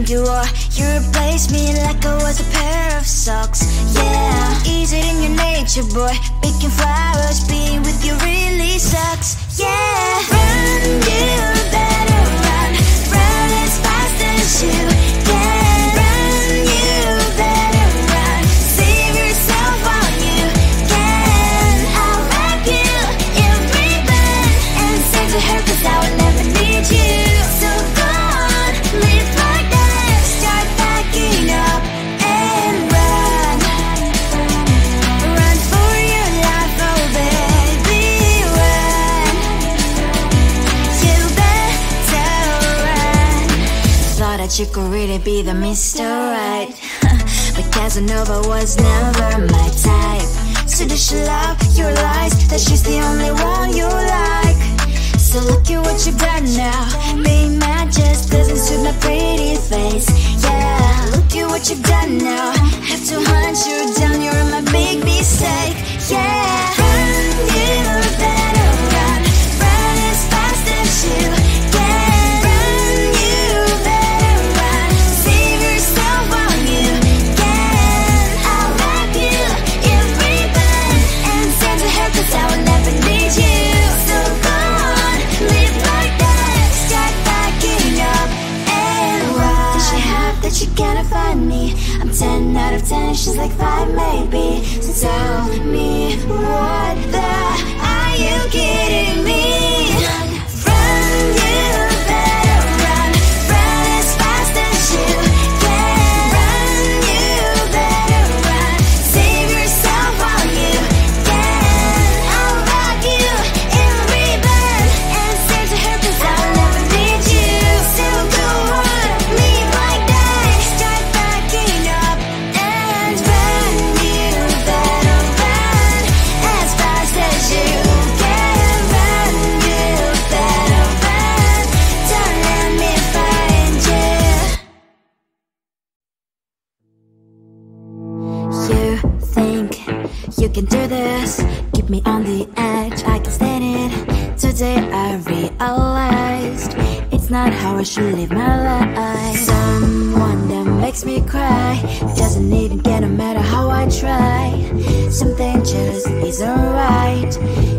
you are. You replaced me like I was a pair of socks. Yeah, is it in your nature, boy? Picking flowers, being with you really sucks. Yeah, run, you better run. Run as fast as you can. Run, you better run. Save yourself while you can. I'll wrap you in ribbon and send to her, 'cause I will never need you. So go on, live like that. Start packing up and run. Run for your life, oh baby, run. You better run. Thought that you could really be the Mr. Right, but Casanova was never my type. So does she love your lies, that she's the only one you like? So look at what you've done now. Being mad just doesn't suit my pretty face. Yeah, look at what you've done now. Have to hunt you down, you're my big mistake. Yeah, run, you better run. Run as fast as you can. Run, you better run. Save yourself while you can. I'll wrap you in ribbon and send to her, 'cause I will never need you. So go on, live like that. Start packing up and run. Does she have that she cannot find me? I'm 10 out of 10, she's like 5 maybe. So tell me, what the, are you kidding me? Run, you better run. Run as fast as you can. Run, you better run. Save yourself while you can. I'll wrap you in ribbon and send to her, 'cause I will never need you. So go on, live like that. Start packing up and run. You better run as fast as you can. Run, you better run. Don't let me find you. You think you can do this, keep me on the edge, I can stand it. Today I realized it's not how I should live my life. Someone that makes me cry doesn't even get, no matter how I try. Something just isn't right.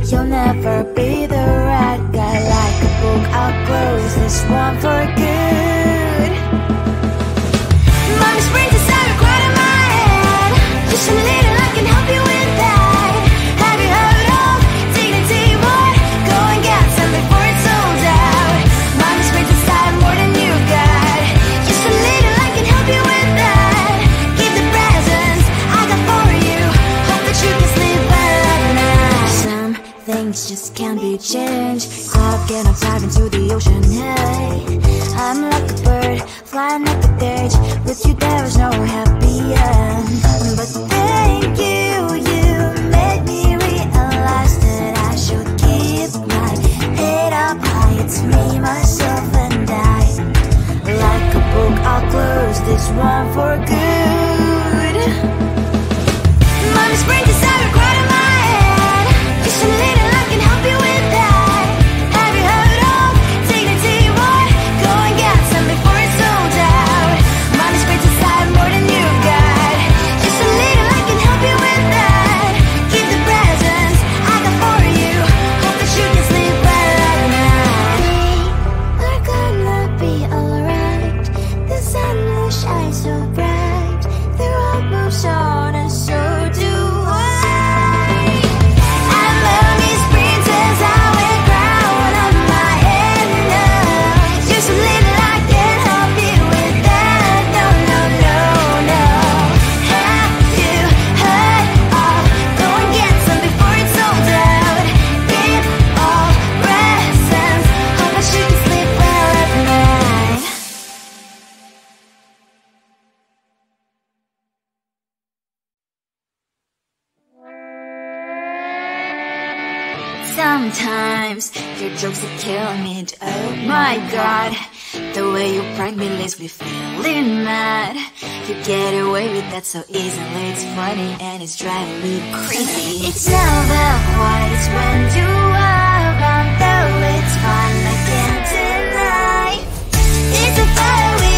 You'll never be the right guy. Like a book, I'll close this one for good. Mommy's brain decided quite in my head. Just a little, I can help you with that. Have you heard of dignity, boy? Go and get some before it's sold out. Mommy's brain decided more than you got. Just a little, I can help you with that. Give the presents I got for you. Hope that you can sleep well at night. Some things just can't be changed. Clock and I'm diving to the ocean, hey. I'm like a bird, flying like a cage. With you there is no happy end. But thank you, you made me realize that I should keep my head up high. It's me, myself and I. Like a book, I'll close this one for good. Mommy's brain decided quite in my head. Just a little, I can help you with that. Have you heard of dignity, boy? Go and get some before it's sold out. Mommy's brain decided more than you got. Just a little, I can help you with that. Give the presents I got for you. Hope that you can sleep well at night. We're gonna be alright. The sun will shine so bright. The road moves on and so do I. And memories princess, I will crown on my head now. Just a little, I can help you with that. No, no, no, no. Have you heard of? Go and get some before it's sold out. Give all presents. Hope that you can sleep well at night. Sometimes your jokes will kill me. Oh my god, the way you prank me leaves me feeling mad. You get away with that so easily. It's funny and it's driving me crazy. It's never quite as when you are around, though it's fun, I can't deny. It's a fire we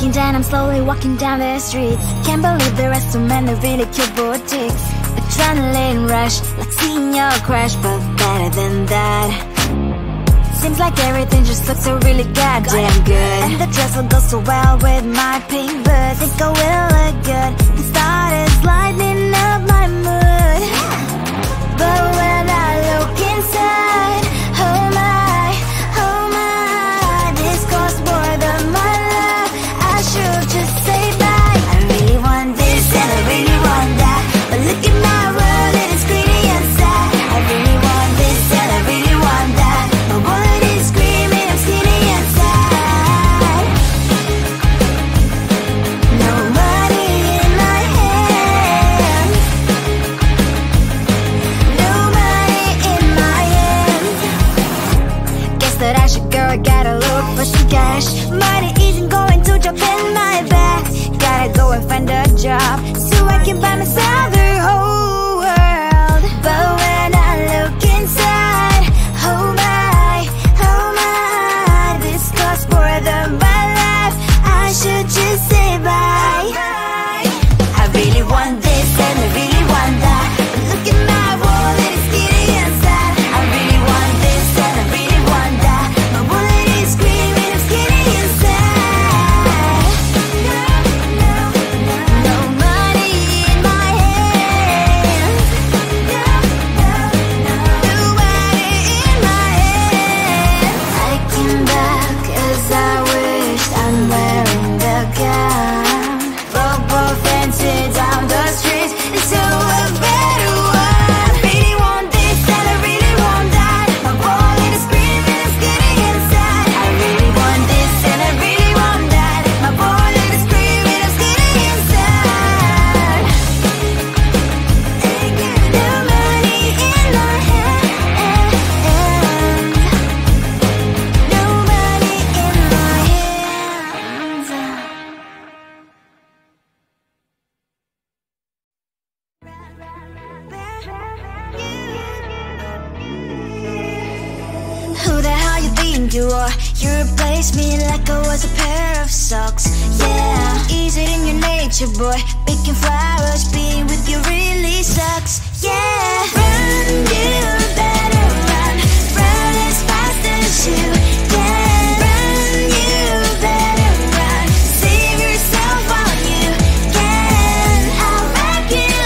looking down, I'm slowly walking down the streets. Can't believe there are so many really cute boutiques. Adrenaline rush, like seeing your crush, but better than that. Seems like everything just looks so really goddamn good. And the dress will go so well with my pink boots. Think I will look good. The started lightening up my mood. But when I look inside, oh my, this costs more than my love. I should just say bye. I really want this and I really want that, but look at my world, it is pretty inside. I really want this and I really want that. My wallet is screaming, I'm skinny inside. No money in my hand. No money in my hand. Guess that I should go, I gotta look for some cash. Money isn't going to drop in my bag. Gotta go and find a job so I can buy myself the whole world. But when I look inside, oh my, this costs more than my life. I should just say bye. I really want this and I really want that, but look at my wallet, it's getting inside. I really want this and I really want that. My wallet is screaming, I'm getting inside. No money in my hand. No money in my hand. I came back as I wished, I'm wearing the gown. Robo fancy down the streets into a better one. I really want this and I really want that. My wallet is screaming, it's getting inside. I really want this and I really want that. My wallet is screaming, it's getting inside. No money in my hand. No money in my hands. Who the hell you think you are? You replaced me like I was a pair of socks. Yeah, is it in your nature, boy? Picking flowers, being with you really sucks. Yeah, run, you better run. Run as fast as you can. Run, you better run. Save yourself while you can. I'll wrap you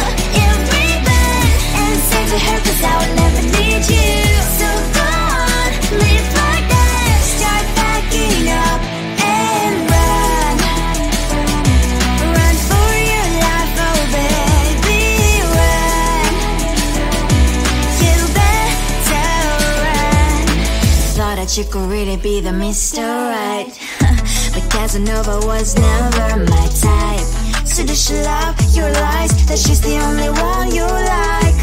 in ribbon and send to her, 'cause I will never need you. So go on, live like that. Start backing up and run. Run for your life, oh baby, run. You better run. Thought that you could really be the Mr. Right, but Casanova was never my type. So does she love your lies, that she's the only one you like?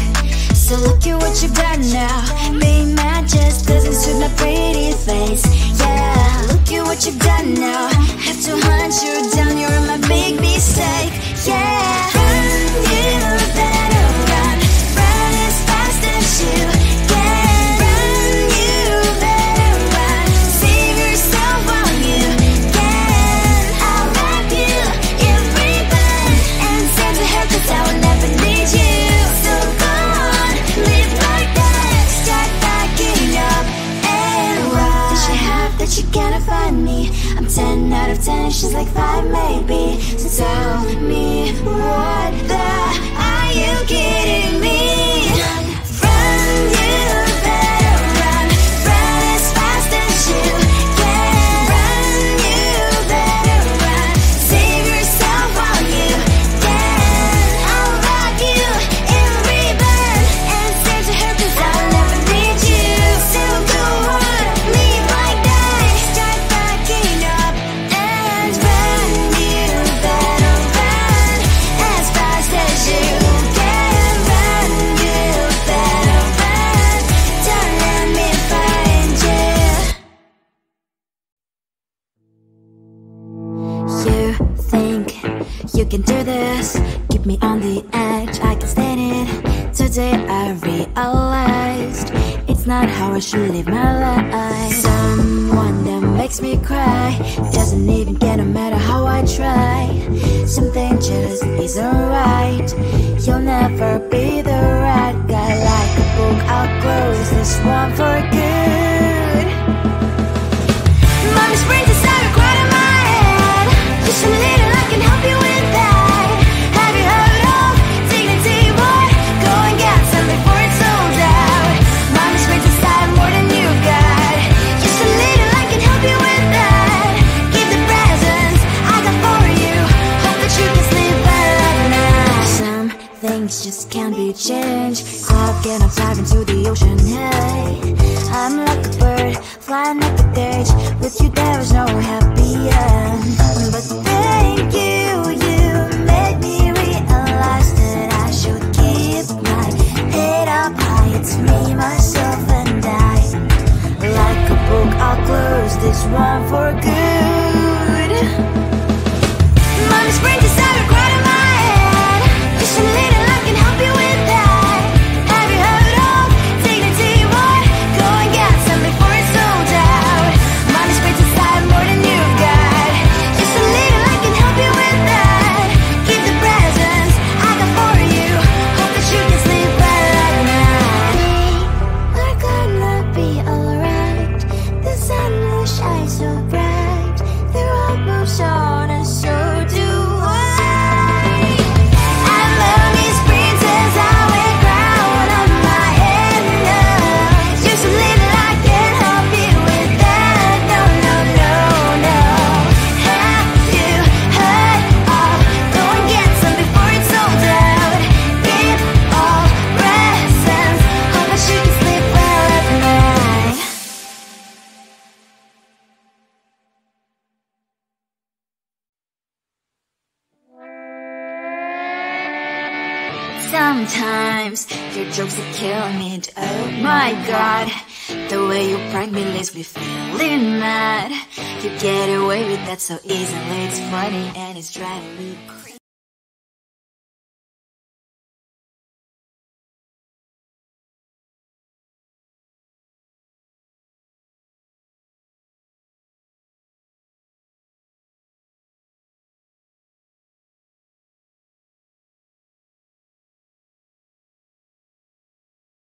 So look at what you've done now. Being mad just doesn't suit my pretty face. Yeah, look at what you've done now. Have to hunt you down, you're my big mistake. Yeah, run, you better run. Run as fast as you can. Run, you better run. Save yourself while you can. I'll wrap you in ribbon and send to her, 'cause I will never need you. So go on, live like that. Start backing up and run. Does she have that you cannot find me? I'm 10 out of 10, she's like 5 maybe. So tell me, what the, are you kidding me? Run, you better run. Run as fast as you can. Run, you better run. Save yourself while you can. I'll wrap you in ribbon and send to her, 'cause I'll never need you. So go on, live like that. Start backing up and run. You better run as fast as you can. Run, you better run. Don't let me find you. You think you can do this? Keep me on the edge, I can stand it. Today I realized it's not how I should live my life. Someone that makes me cry. Doesn't even get no matter how I try. Something just isn't right. You'll never be the right guy. Like a book, I'll close this one for good. Mommy's brains inside are quite in my head. Just a little, I can help you with that. Have you heard of dignity, boy? Go and get some before it's sold out. Mommy's brains inside more than you got. Just a little, I can help you with that. Keep the presents I got for you. Hope that you can sleep better at night. Some things just can't be changed. Cloud getting up, dive into the ocean, hey. I'm like a bird, flying up the cage. With you there is no happy end. But thank you, you made me realize that I should keep my head up high. It's me, myself and I. Like a book, I'll close this one for good. Mommy's brains inside are quite in my head. Just a little, I can help you with that. Have you heard of dignity, boy? Go and get some before it's sold out. Mommy's brains inside more than you got. Just a little, I can help you with that. Keep the presents I got for you. Hope that you can sleep better at night. We're gonna be alright. The sun will shine so bright. The road moves on and so do I. And mommy's princess, I wear crown on my head now. Just a little, I can help you with that. No, no, no, no. Have you heard of? Go and get some before it's sold out. Give all presents. Hope that you can sleep well at night. Sometimes your jokes are killing me. Oh my god, the way you prank me leaves me feeling mad. You get away with that so easily. It's funny and it's driving me crazy.